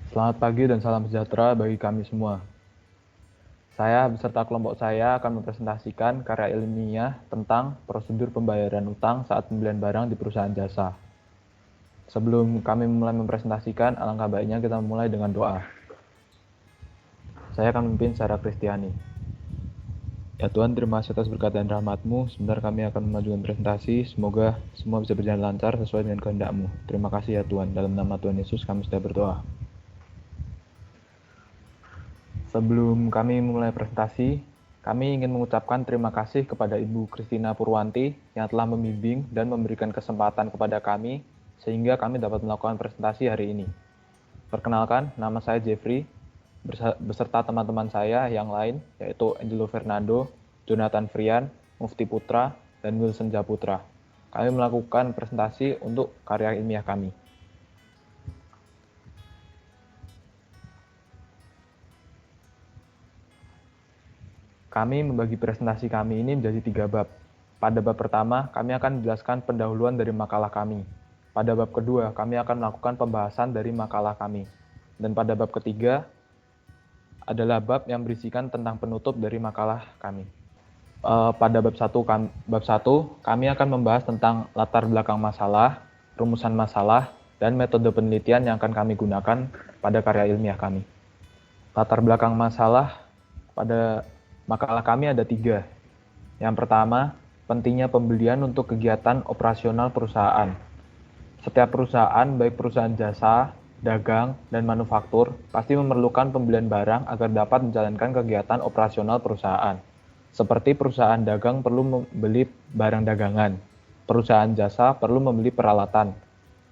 Selamat pagi dan salam sejahtera bagi kami semua. Saya beserta kelompok saya akan mempresentasikan karya ilmiah tentang prosedur pembayaran utang saat pembelian barang di perusahaan jasa. Sebelum kami mulai mempresentasikan, alangkah baiknya kita memulai dengan doa. Saya akan memimpin secara Kristiani. Ya Tuhan, terima kasih atas berkat dan rahmat-Mu. Sebentar kami akan memajukan presentasi. Semoga semua bisa berjalan lancar sesuai dengan kehendak-Mu. Terima kasih ya Tuhan. Dalam nama Tuhan Yesus kami sudah berdoa. Sebelum kami mulai presentasi, kami ingin mengucapkan terima kasih kepada Ibu Kristina Purwanti yang telah membimbing dan memberikan kesempatan kepada kami sehingga kami dapat melakukan presentasi hari ini. Perkenalkan, nama saya Jeffrey, beserta teman-teman saya yang lain, yaitu Angelo Fernando, Jonathan Frian, Mufti Putra, dan Wilson Japutra. Kami melakukan presentasi untuk karya ilmiah kami. Kami membagi presentasi kami ini menjadi 3 bab. Pada bab pertama, kami akan menjelaskan pendahuluan dari makalah kami. Pada bab kedua, kami akan melakukan pembahasan dari makalah kami. Dan pada bab ketiga adalah bab yang berisikan tentang penutup dari makalah kami. Pada bab 1, kami akan membahas tentang latar belakang masalah, rumusan masalah, dan metode penelitian yang akan kami gunakan pada karya ilmiah kami. Latar belakang masalah pada makalah kami ada 3. Yang pertama, pentingnya pembelian untuk kegiatan operasional perusahaan. Setiap perusahaan, baik perusahaan jasa, dagang, dan manufaktur, pasti memerlukan pembelian barang agar dapat menjalankan kegiatan operasional perusahaan. Seperti perusahaan dagang perlu membeli barang dagangan, perusahaan jasa perlu membeli peralatan,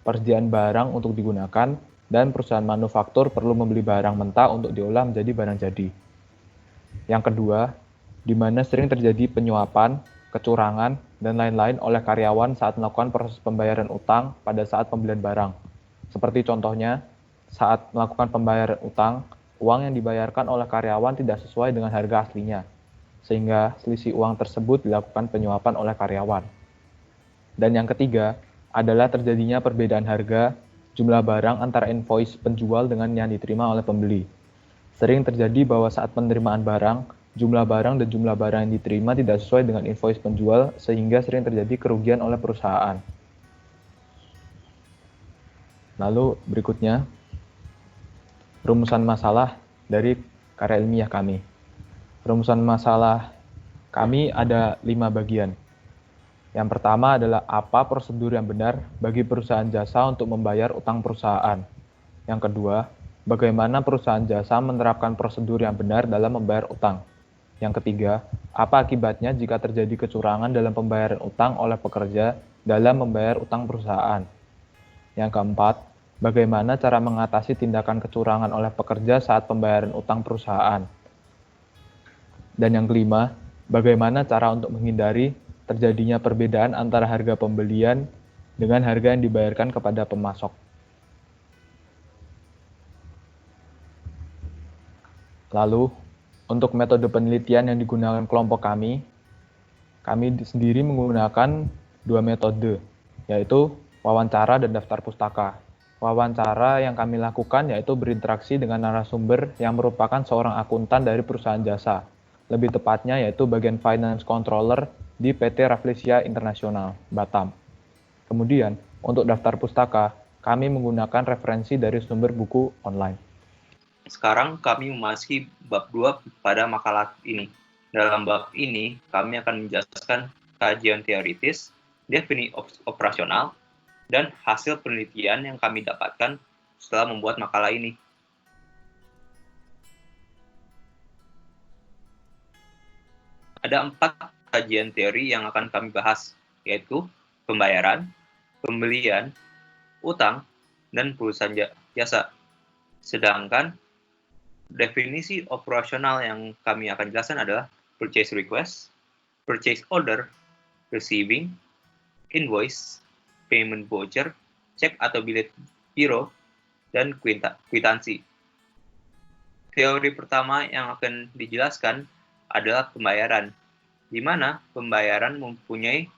persediaan barang untuk digunakan, dan perusahaan manufaktur perlu membeli barang mentah untuk diolah menjadi barang jadi. Yang kedua, di mana sering terjadi penyuapan, kecurangan, dan lain-lain oleh karyawan saat melakukan proses pembayaran utang pada saat pembelian barang. Seperti contohnya, saat melakukan pembayaran utang, uang yang dibayarkan oleh karyawan tidak sesuai dengan harga aslinya, sehingga selisih uang tersebut dilakukan penyuapan oleh karyawan. Dan yang ketiga, adalah terjadinya perbedaan harga jumlah barang antara invoice penjual dengan yang diterima oleh pembeli. Sering terjadi bahwa saat penerimaan barang, jumlah barang dan jumlah barang yang diterima tidak sesuai dengan invoice penjual, sehingga sering terjadi kerugian oleh perusahaan. Lalu berikutnya, rumusan masalah dari karya ilmiah kami. Rumusan masalah kami ada 5 bagian. Yang pertama adalah apa prosedur yang benar bagi perusahaan jasa untuk membayar utang perusahaan. Yang kedua, bagaimana perusahaan jasa menerapkan prosedur yang benar dalam membayar utang. Yang ketiga, apa akibatnya jika terjadi kecurangan dalam pembayaran utang oleh pekerja dalam membayar utang perusahaan. Yang keempat, bagaimana cara mengatasi tindakan kecurangan oleh pekerja saat pembayaran utang perusahaan. Dan yang kelima, bagaimana cara untuk menghindari terjadinya perbedaan antara harga pembelian dengan harga yang dibayarkan kepada pemasok. Lalu, untuk metode penelitian yang digunakan kelompok kami sendiri menggunakan 2 metode, yaitu wawancara dan daftar pustaka. Wawancara yang kami lakukan yaitu berinteraksi dengan narasumber yang merupakan seorang akuntan dari perusahaan jasa, lebih tepatnya yaitu bagian finance controller di PT Rafflesia International, Batam. Kemudian, untuk daftar pustaka, kami menggunakan referensi dari sumber buku online. Sekarang kami memasuki bab 2 pada makalah ini. Dalam bab ini, kami akan menjelaskan kajian teoritis, definisi operasional, dan hasil penelitian yang kami dapatkan setelah membuat makalah ini. Ada 4 kajian teori yang akan kami bahas, yaitu pembayaran, pembelian, utang, dan perusahaan jasa. Sedangkan definisi operasional yang kami akan jelaskan adalah purchase request, purchase order, receiving, invoice, payment voucher, cek atau bilet biro, dan kwitansi. Teori pertama yang akan dijelaskan adalah pembayaran, di mana pembayaran mempunyai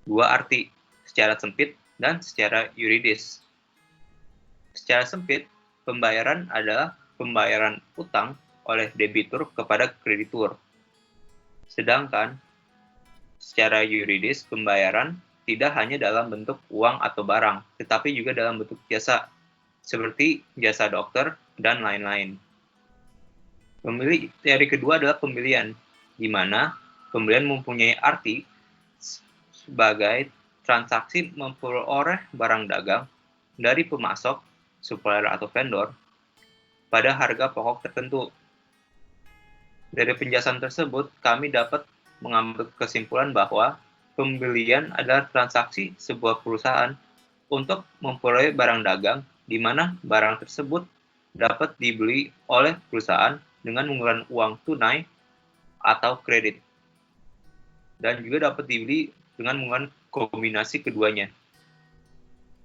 2 arti, secara sempit dan secara yuridis. Secara sempit, pembayaran adalah pembayaran utang oleh debitur kepada kreditur. Sedangkan secara yuridis pembayaran tidak hanya dalam bentuk uang atau barang, tetapi juga dalam bentuk jasa, seperti jasa dokter dan lain-lain. Teori kedua adalah pembelian, di mana pembelian mempunyai arti sebagai transaksi memperoleh barang dagang dari pemasok, supplier atau vendor, pada harga pokok tertentu. Dari penjelasan tersebut, kami dapat mengambil kesimpulan bahwa pembelian adalah transaksi sebuah perusahaan untuk memperoleh barang dagang, di mana barang tersebut dapat dibeli oleh perusahaan dengan menggunakan uang tunai atau kredit, dan juga dapat dibeli dengan menggunakan kombinasi keduanya.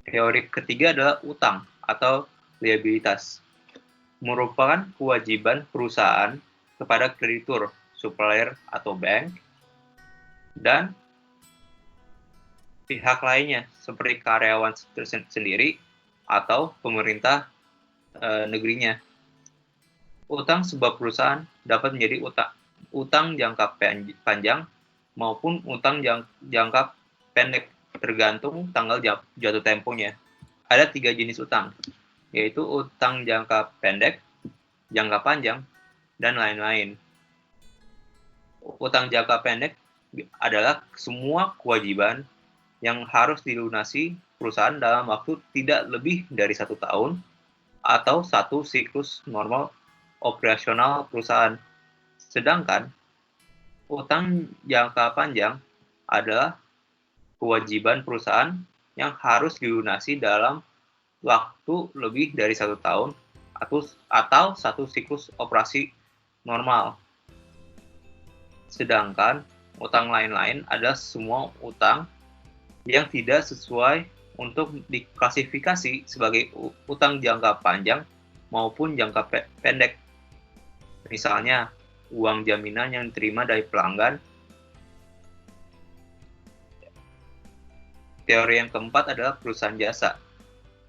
Teori ketiga adalah utang atau liabilitas, merupakan kewajiban perusahaan kepada kreditur, supplier atau bank, dan pihak lainnya seperti karyawan sendiri atau pemerintah negerinya. Utang sebuah perusahaan dapat menjadi utang jangka panjang maupun utang jangka pendek, tergantung tanggal jatuh temponya. Ada 3 jenis utang, yaitu utang jangka pendek, jangka panjang, dan lain-lain. Utang jangka pendek adalah semua kewajiban yang harus dilunasi perusahaan dalam waktu tidak lebih dari 1 tahun atau 1 siklus normal operasional perusahaan. Sedangkan utang jangka panjang adalah kewajiban perusahaan yang harus dilunasi dalam waktu lebih dari 1 tahun atau 1 siklus operasi normal. Sedangkan utang lain-lain adalah semua utang yang tidak sesuai untuk diklasifikasi sebagai utang jangka panjang maupun jangka pendek. Misalnya, uang jaminan yang diterima dari pelanggan. Teori yang keempat adalah perusahaan jasa.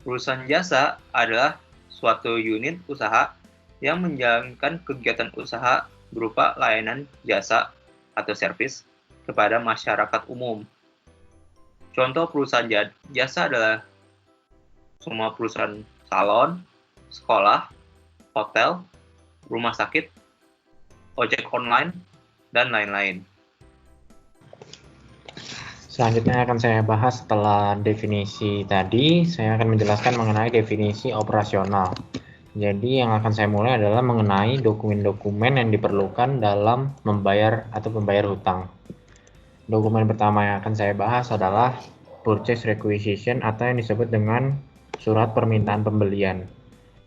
Perusahaan jasa adalah suatu unit usaha yang menjalankan kegiatan usaha berupa layanan jasa atau servis kepada masyarakat umum. Contoh perusahaan jasa adalah semua perusahaan salon, sekolah, hotel, rumah sakit, ojek online, dan lain-lain. Selanjutnya akan saya bahas setelah definisi tadi, saya akan menjelaskan mengenai definisi operasional. Jadi yang akan saya mulai adalah mengenai dokumen-dokumen yang diperlukan dalam membayar atau membayar hutang. Dokumen pertama yang akan saya bahas adalah purchase requisition atau yang disebut dengan surat permintaan pembelian.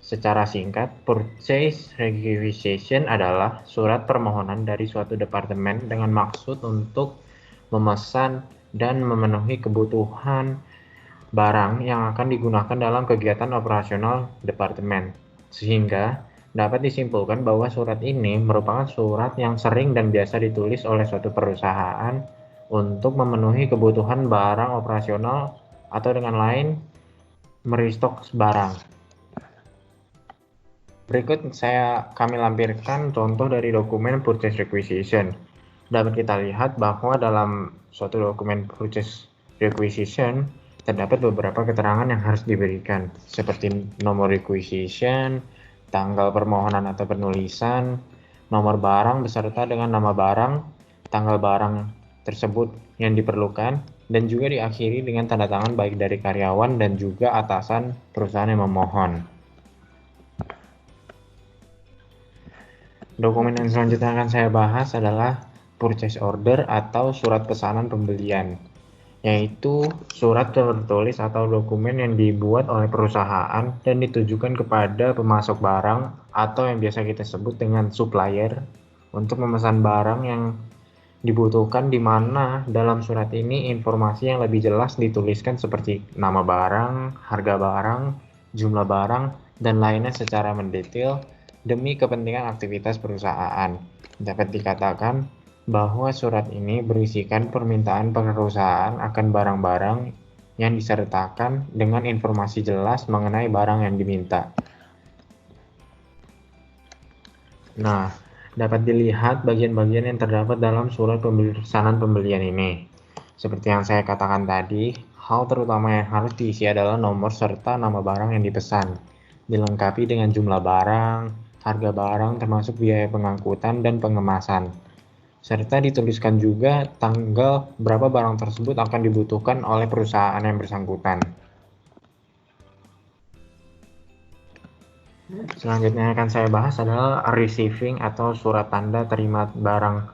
Secara singkat, purchase requisition adalah surat permohonan dari suatu departemen dengan maksud untuk memesan dan memenuhi kebutuhan barang yang akan digunakan dalam kegiatan operasional departemen. Sehingga dapat disimpulkan bahwa surat ini merupakan surat yang sering dan biasa ditulis oleh suatu perusahaan untuk memenuhi kebutuhan barang operasional atau dengan lain merestock barang. Berikut kami lampirkan contoh dari dokumen purchase requisition. Dapat kita lihat bahwa dalam suatu dokumen purchase requisition terdapat beberapa keterangan yang harus diberikan, seperti nomor requisition, tanggal permohonan atau penulisan, nomor barang beserta dengan nama barang, tanggal barang tersebut yang diperlukan, dan juga diakhiri dengan tanda tangan baik dari karyawan dan juga atasan perusahaan yang memohon. Dokumen yang selanjutnya akan saya bahas adalah purchase order atau surat pesanan pembelian, yaitu surat tertulis atau dokumen yang dibuat oleh perusahaan dan ditujukan kepada pemasok barang atau yang biasa kita sebut dengan supplier untuk memesan barang yang dibutuhkan, di mana dalam surat ini informasi yang lebih jelas dituliskan seperti nama barang, harga barang, jumlah barang, dan lainnya secara mendetail demi kepentingan aktivitas perusahaan. Dapat dikatakan bahwa surat ini berisikan permintaan perusahaan akan barang-barang yang disertakan dengan informasi jelas mengenai barang yang diminta. Nah, dapat dilihat bagian-bagian yang terdapat dalam surat pesanan pembelian ini. Seperti yang saya katakan tadi, hal terutama yang harus diisi adalah nomor serta nama barang yang dipesan, dilengkapi dengan jumlah barang, harga barang termasuk biaya pengangkutan dan pengemasan, serta dituliskan juga tanggal berapa barang tersebut akan dibutuhkan oleh perusahaan yang bersangkutan. Selanjutnya yang akan saya bahas adalah receiving atau surat tanda terima barang.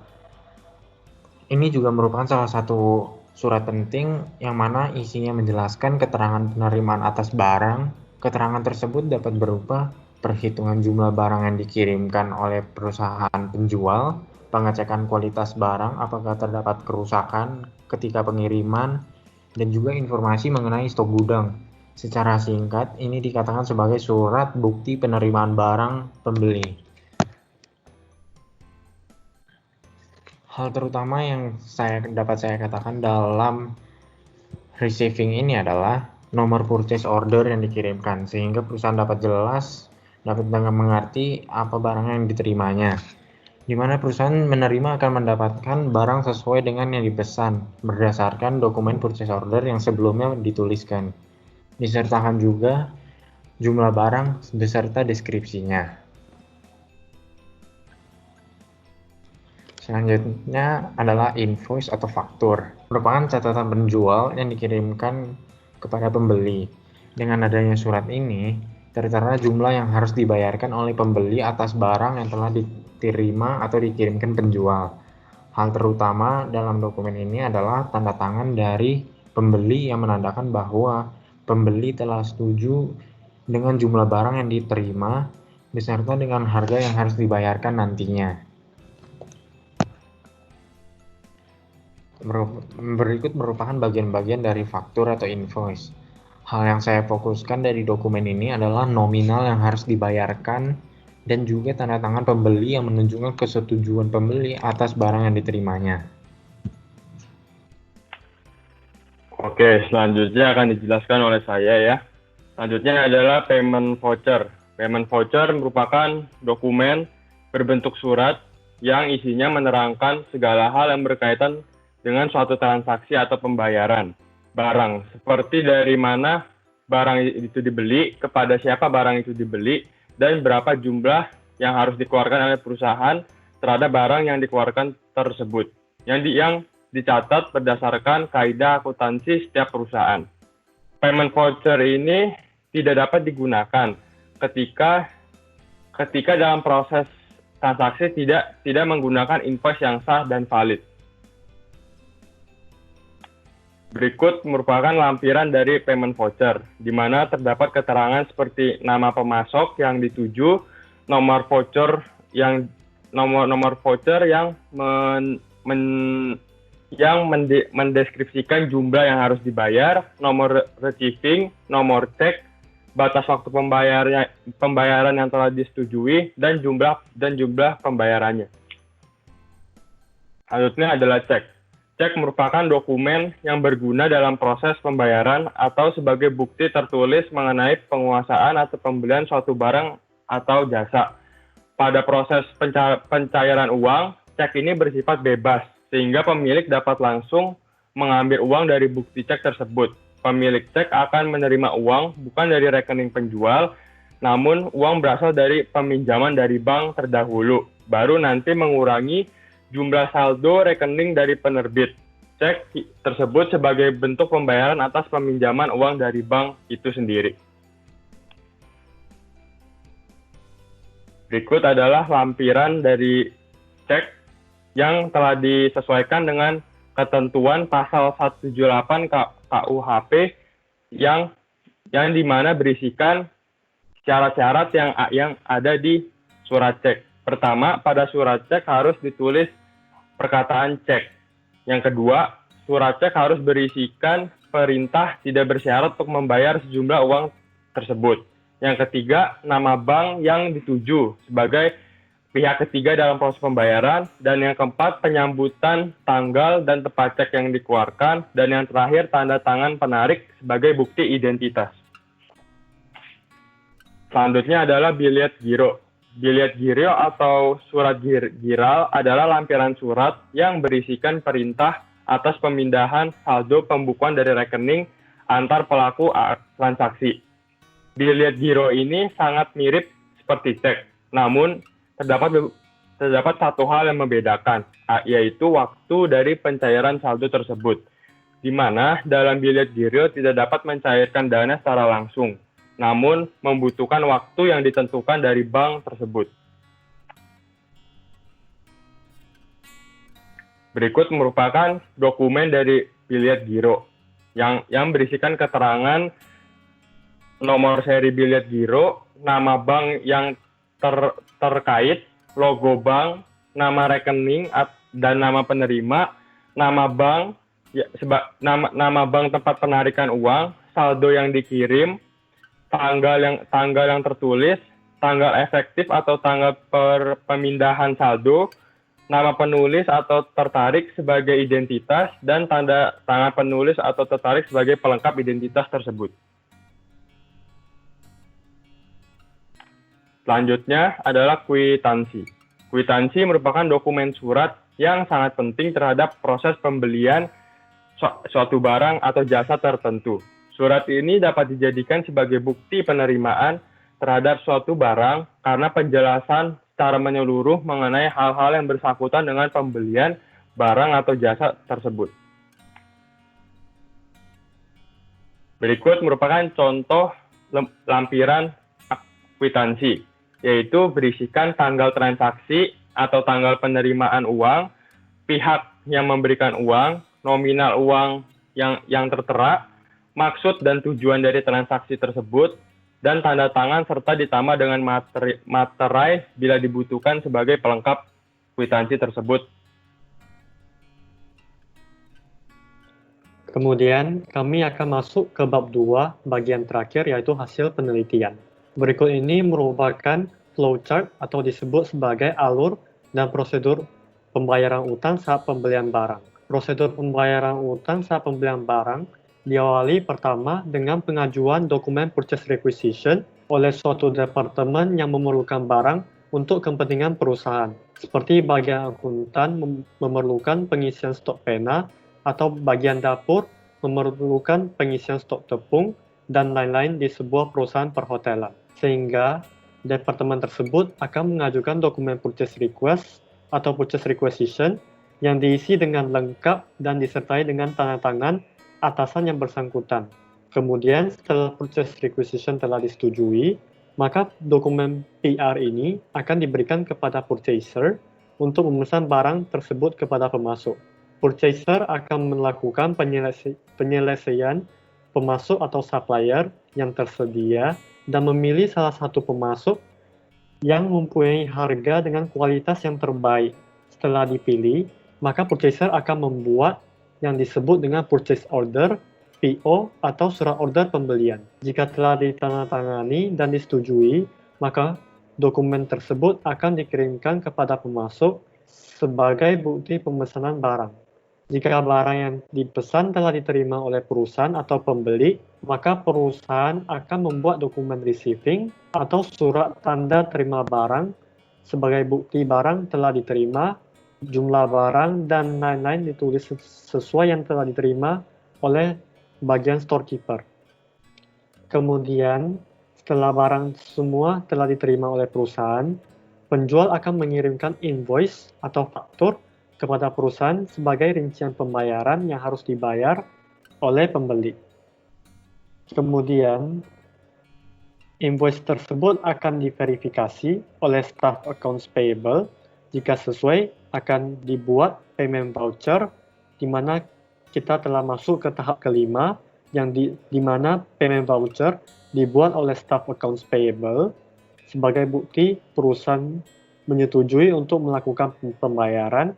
Ini juga merupakan salah satu surat penting yang mana isinya menjelaskan keterangan penerimaan atas barang. Keterangan tersebut dapat berupa perhitungan jumlah barang yang dikirimkan oleh perusahaan penjual, pengecekan kualitas barang apakah terdapat kerusakan ketika pengiriman, dan juga informasi mengenai stok gudang. Secara singkat, ini dikatakan sebagai surat bukti penerimaan barang pembeli. Hal terutama yang dapat saya katakan dalam receiving ini adalah nomor purchase order yang dikirimkan, sehingga perusahaan dapat mengerti apa barang yang diterimanya. Di mana perusahaan menerima akan mendapatkan barang sesuai dengan yang dipesan, berdasarkan dokumen purchase order yang sebelumnya dituliskan. Disertakan juga jumlah barang beserta deskripsinya. Selanjutnya adalah invoice atau faktur. Merupakan catatan penjual yang dikirimkan kepada pembeli. Dengan adanya surat ini, tertera jumlah yang harus dibayarkan oleh pembeli atas barang yang telah diterima atau dikirimkan penjual. Hal terutama dalam dokumen ini adalah tanda tangan dari pembeli yang menandakan bahwa pembeli telah setuju dengan jumlah barang yang diterima beserta dengan harga yang harus dibayarkan nantinya. Berikut merupakan bagian-bagian dari faktur atau invoice. Hal yang saya fokuskan dari dokumen ini adalah nominal yang harus dibayarkan dan juga tanda tangan pembeli yang menunjukkan kesetujuan pembeli atas barang yang diterimanya. Oke, selanjutnya akan dijelaskan oleh saya ya. Selanjutnya adalah payment voucher. Payment voucher merupakan dokumen berbentuk surat yang isinya menerangkan segala hal yang berkaitan dengan suatu transaksi atau pembayaran barang, seperti dari mana barang itu dibeli, kepada siapa barang itu dibeli, dan berapa jumlah yang harus dikeluarkan oleh perusahaan terhadap barang yang dikeluarkan tersebut, yang dicatat berdasarkan kaidah akuntansi setiap perusahaan. Payment voucher ini tidak dapat digunakan ketika dalam proses transaksi tidak menggunakan invoice yang sah dan valid. Berikut merupakan lampiran dari payment voucher, di mana terdapat keterangan seperti nama pemasok yang dituju, nomor voucher yang mendeskripsikan jumlah yang harus dibayar, nomor receiving, nomor cek, batas waktu pembayaran yang telah disetujui, dan jumlah pembayarannya. Selanjutnya adalah cek. Cek merupakan dokumen yang berguna dalam proses pembayaran atau sebagai bukti tertulis mengenai penguasaan atau pembelian suatu barang atau jasa. Pada proses pencairan uang, cek ini bersifat bebas, sehingga pemilik dapat langsung mengambil uang dari bukti cek tersebut. Pemilik cek akan menerima uang bukan dari rekening penjual, namun uang berasal dari peminjaman dari bank terdahulu, baru nanti mengurangi jumlah saldo rekening dari penerbit. Cek tersebut sebagai bentuk pembayaran atas peminjaman uang dari bank itu sendiri. Berikut adalah lampiran dari cek yang telah disesuaikan dengan ketentuan pasal 178 KUHP yang dimana berisikan syarat-syarat yang ada di surat cek. Pertama, pada surat cek harus ditulis perkataan cek. Yang kedua, surat cek harus berisikan perintah tidak bersyarat untuk membayar sejumlah uang tersebut. Yang ketiga, nama bank yang dituju sebagai pihak ketiga dalam proses pembayaran. Dan yang keempat, penyambutan tanggal dan tempat cek yang dikeluarkan. Dan yang terakhir, tanda tangan penarik sebagai bukti identitas. Selanjutnya adalah billet giro. Biliet giro atau surat giral adalah lampiran surat yang berisikan perintah atas pemindahan saldo pembukuan dari rekening antar pelaku transaksi. Biliet giro ini sangat mirip seperti cek, namun terdapat satu hal yang membedakan, yaitu waktu dari pencairan saldo tersebut, di mana dalam biliet giro tidak dapat mencairkan dana secara langsung, namun membutuhkan waktu yang ditentukan dari bank tersebut. Berikut merupakan dokumen dari biliet giro yang berisikan keterangan nomor seri biliet giro, nama bank yang terkait, logo bank, nama rekening dan nama penerima, nama bank, nama bank tempat penarikan uang, saldo yang dikirim, tanggal yang tertulis, tanggal efektif atau tanggal pemindahan saldo, nama penulis atau tertarik sebagai identitas, dan tanda tangan penulis atau tertarik sebagai pelengkap identitas tersebut. Selanjutnya adalah kwitansi. Kwitansi merupakan dokumen surat yang sangat penting terhadap proses pembelian suatu barang atau jasa tertentu. Surat ini dapat dijadikan sebagai bukti penerimaan terhadap suatu barang karena penjelasan secara menyeluruh mengenai hal-hal yang bersangkutan dengan pembelian barang atau jasa tersebut. Berikut merupakan contoh lampiran kwitansi, yaitu berisikan tanggal transaksi atau tanggal penerimaan uang, pihak yang memberikan uang, nominal uang yang tertera, maksud dan tujuan dari transaksi tersebut, dan tanda tangan serta ditambah dengan materai bila dibutuhkan sebagai pelengkap kwitansi tersebut. Kemudian kami akan masuk ke bab 2 bagian terakhir, yaitu hasil penelitian. Berikut ini merupakan flowchart atau disebut sebagai alur dan prosedur pembayaran utang saat pembelian barang. Prosedur pembayaran utang saat pembelian barang diawali pertama dengan pengajuan dokumen purchase requisition oleh suatu departemen yang memerlukan barang untuk kepentingan perusahaan, seperti bagian akuntan memerlukan pengisian stok pena atau bagian dapur memerlukan pengisian stok tepung dan lain-lain di sebuah perusahaan perhotelan. Sehingga departemen tersebut akan mengajukan dokumen purchase request atau purchase requisition yang diisi dengan lengkap dan disertai dengan tanda tangan atasan yang bersangkutan. Kemudian setelah purchase requisition telah disetujui, maka dokumen PR ini akan diberikan kepada purchaser untuk memesan barang tersebut kepada pemasok. Purchaser akan melakukan penyelesaian pemasok atau supplier yang tersedia dan memilih salah satu pemasok yang mempunyai harga dengan kualitas yang terbaik. Setelah dipilih, maka purchaser akan membuat yang disebut dengan purchase order, PO, atau surat order pembelian. Jika telah ditandatangani dan disetujui, maka dokumen tersebut akan dikirimkan kepada pemasok sebagai bukti pemesanan barang. Jika barang yang dipesan telah diterima oleh perusahaan atau pembeli, maka perusahaan akan membuat dokumen receiving atau surat tanda terima barang sebagai bukti barang telah diterima, jumlah barang, dan lain-lain ditulis sesuai yang telah diterima oleh bagian storekeeper. Kemudian, setelah barang semua telah diterima oleh perusahaan, penjual akan mengirimkan invoice atau faktur kepada perusahaan sebagai rincian pembayaran yang harus dibayar oleh pembeli. Kemudian, invoice tersebut akan diverifikasi oleh staff accounts payable. Jika sesuai, akan dibuat payment voucher, di mana kita telah masuk ke tahap kelima, yang di mana payment voucher dibuat oleh staff accounts payable sebagai bukti perusahaan menyetujui untuk melakukan pembayaran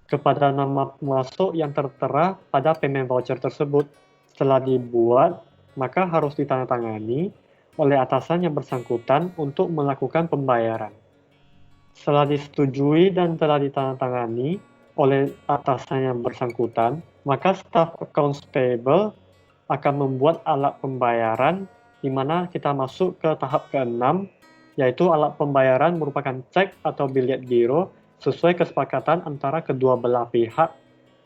kepada nama pemasok yang tertera pada payment voucher tersebut. Setelah dibuat, maka harus ditandatangani oleh atasan yang bersangkutan untuk melakukan pembayaran. Setelah disetujui dan telah ditandatangani oleh atasan yang bersangkutan, maka staff accounts payable akan membuat alat pembayaran, di mana kita masuk ke tahap ke-6, yaitu alat pembayaran merupakan cek atau bilet giro sesuai kesepakatan antara kedua belah pihak,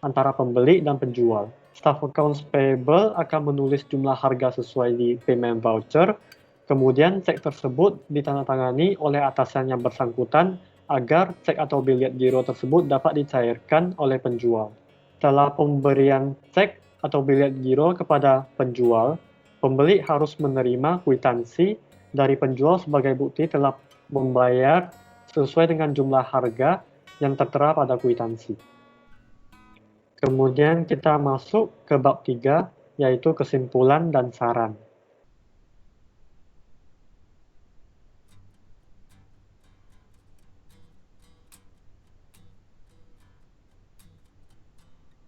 antara pembeli dan penjual. Staff accounts payable akan menulis jumlah harga sesuai di payment voucher, kemudian cek tersebut ditandatangani oleh atasan yang bersangkutan agar cek atau bilet giro tersebut dapat dicairkan oleh penjual. Setelah pemberian cek atau bilet giro kepada penjual, pembeli harus menerima kwitansi dari penjual sebagai bukti telah membayar sesuai dengan jumlah harga yang tertera pada kwitansi. Kemudian kita masuk ke bab 3, yaitu kesimpulan dan saran.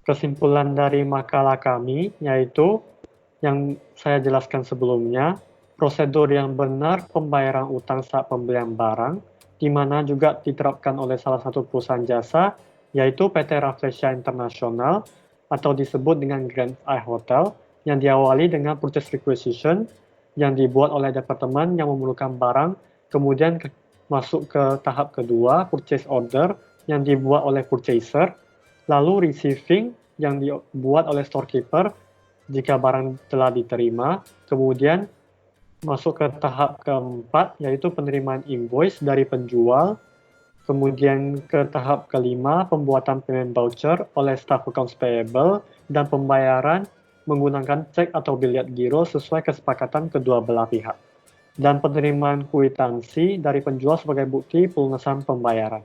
Kesimpulan dari makalah kami, yaitu yang saya jelaskan sebelumnya, prosedur yang benar pembayaran utang saat pembelian barang, di mana juga diterapkan oleh salah satu perusahaan jasa, yaitu PT Rafflesia International, atau disebut dengan Grand I Hotel, yang diawali dengan purchase requisition, yang dibuat oleh departemen yang memerlukan barang, kemudian masuk ke tahap kedua, purchase order, yang dibuat oleh purchaser, lalu receiving, yang dibuat oleh storekeeper, jika barang telah diterima, kemudian masuk ke tahap keempat, yaitu penerimaan invoice dari penjual. Kemudian ke tahap kelima, pembuatan payment voucher oleh staff accounts payable dan pembayaran menggunakan cek atau bilet giro sesuai kesepakatan kedua belah pihak. Dan penerimaan kwitansi dari penjual sebagai bukti pelunasan pembayaran.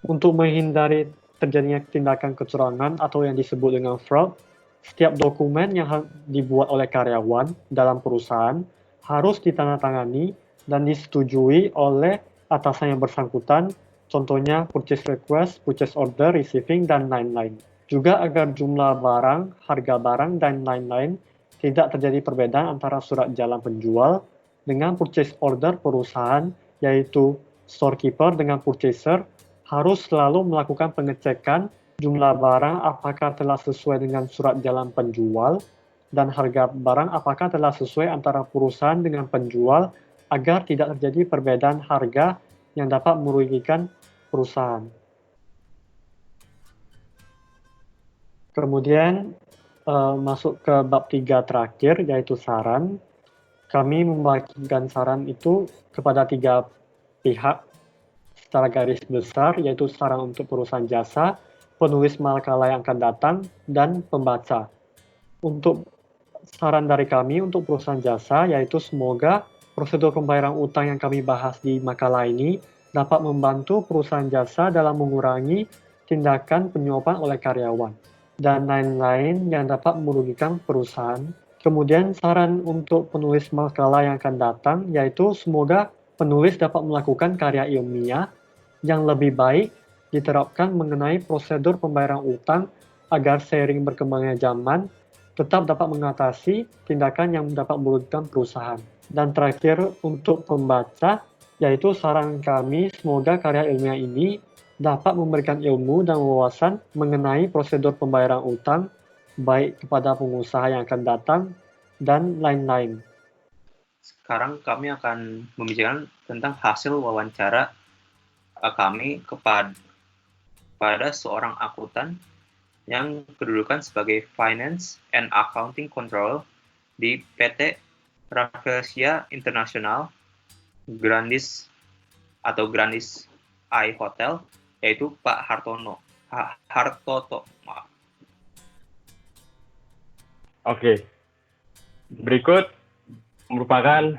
Untuk menghindari terjadinya tindakan kecurangan atau yang disebut dengan fraud, setiap dokumen yang dibuat oleh karyawan dalam perusahaan harus ditandatangani dan disetujui oleh atasan yang bersangkutan, contohnya purchase request, purchase order, receiving, dan lain-lain. Juga agar jumlah barang, harga barang, dan lain-lain tidak terjadi perbedaan antara surat jalan penjual dengan purchase order perusahaan, yaitu storekeeper dengan purchaser, harus selalu melakukan pengecekan jumlah barang apakah telah sesuai dengan surat jalan penjual, dan harga barang apakah telah sesuai antara perusahaan dengan penjual agar tidak terjadi perbedaan harga yang dapat merugikan perusahaan. Kemudian masuk ke bab 3 terakhir, yaitu saran. Kami membagikan saran itu kepada 3 pihak secara garis besar, yaitu saran untuk perusahaan jasa, penulis makalah yang akan datang, dan pembaca. Untuk saran dari kami untuk perusahaan jasa, yaitu semoga prosedur pembayaran utang yang kami bahas di makalah ini dapat membantu perusahaan jasa dalam mengurangi tindakan penyuapan oleh karyawan dan lain-lain yang dapat merugikan perusahaan. Kemudian saran untuk penulis makalah yang akan datang, yaitu semoga penulis dapat melakukan karya ilmiah yang lebih baik diterapkan mengenai prosedur pembayaran utang agar seiring berkembangnya zaman tetap dapat mengatasi tindakan yang dapat merugikan perusahaan. Dan terakhir untuk pembaca, yaitu saran kami semoga karya ilmiah ini dapat memberikan ilmu dan wawasan mengenai prosedur pembayaran utang, baik kepada pengusaha yang akan datang, dan lain-lain. Sekarang kami akan membicarakan tentang hasil wawancara kami kepada seorang akuntan yang kedudukan sebagai Finance and Accounting Control di PT Rafflesia International Grandis I Hotel, yaitu Pak Hartoto. Oke, berikut merupakan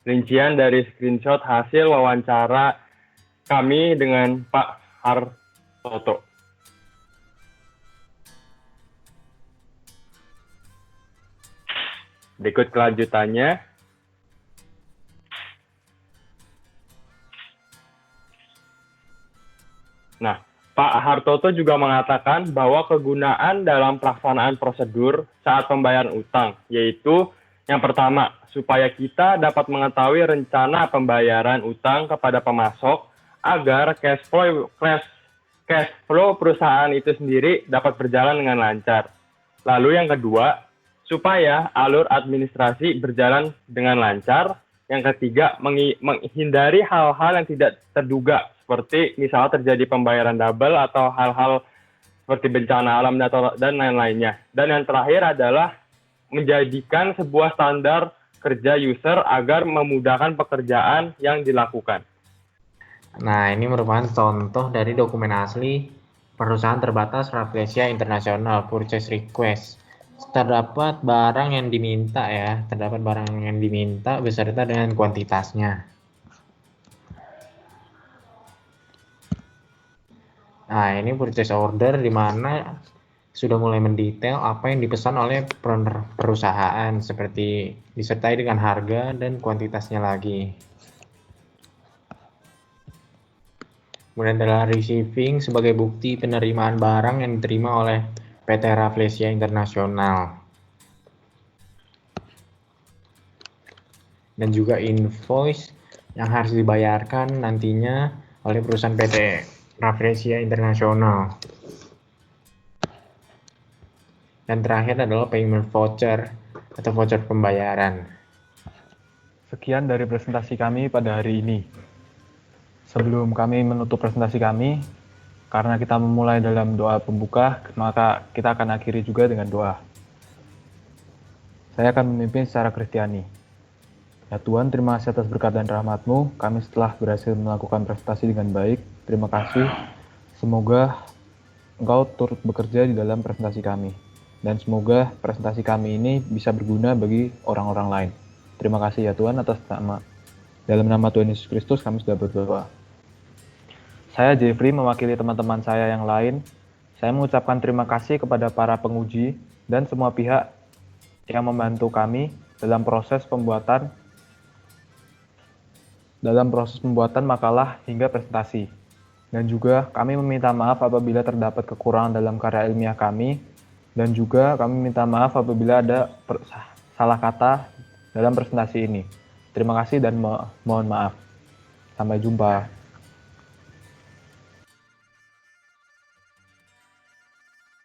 rincian dari screenshot hasil wawancara kami dengan Pak Hartoto. Berikut kelanjutannya. Nah, Pak Hartoto juga mengatakan bahwa kegunaan dalam pelaksanaan prosedur saat pembayaran utang, yaitu yang pertama, supaya kita dapat mengetahui rencana pembayaran utang kepada pemasok agar cash flow perusahaan itu sendiri dapat berjalan dengan lancar. Lalu yang kedua, supaya alur administrasi berjalan dengan lancar. Yang ketiga, menghindari hal-hal yang tidak terduga, seperti misalnya terjadi pembayaran double atau hal-hal seperti bencana alam dan lain-lainnya. Dan yang terakhir adalah menjadikan sebuah standar kerja user agar memudahkan pekerjaan yang dilakukan. Nah, ini merupakan contoh dari dokumen asli perusahaan terbatas Rafflesia International Purchase Request. Terdapat barang yang diminta beserta dengan kuantitasnya. Nah, ini purchase order di mana sudah mulai mendetail apa yang dipesan oleh perusahaan, seperti disertai dengan harga dan kuantitasnya lagi. Kemudian adalah receiving sebagai bukti penerimaan barang yang diterima oleh PT Rafflesia International. Dan juga invoice yang harus dibayarkan nantinya oleh perusahaan PT Rafflesia International. Dan terakhir adalah payment voucher atau voucher pembayaran. Sekian dari presentasi kami pada hari ini. Sebelum kami menutup presentasi kami, karena kita memulai dalam doa pembuka, maka kita akan akhiri juga dengan doa. Saya akan memimpin secara Kristiani. Ya Tuhan, terima kasih atas berkat dan rahmat-Mu. Kami setelah berhasil melakukan presentasi dengan baik. Terima kasih. Semoga Engkau turut bekerja di dalam presentasi kami. Dan semoga presentasi kami ini bisa berguna bagi orang-orang lain. Terima kasih ya Tuhan atas dalam nama Tuhan Yesus Kristus kami sudah berdoa. Saya Jeffrey mewakili teman-teman saya yang lain. Saya mengucapkan terima kasih kepada para penguji dan semua pihak yang membantu kami dalam proses pembuatan makalah hingga presentasi. Dan juga kami meminta maaf apabila terdapat kekurangan dalam karya ilmiah kami. Dan juga kami minta maaf apabila ada salah kata dalam presentasi ini. Terima kasih dan mohon maaf. Sampai jumpa.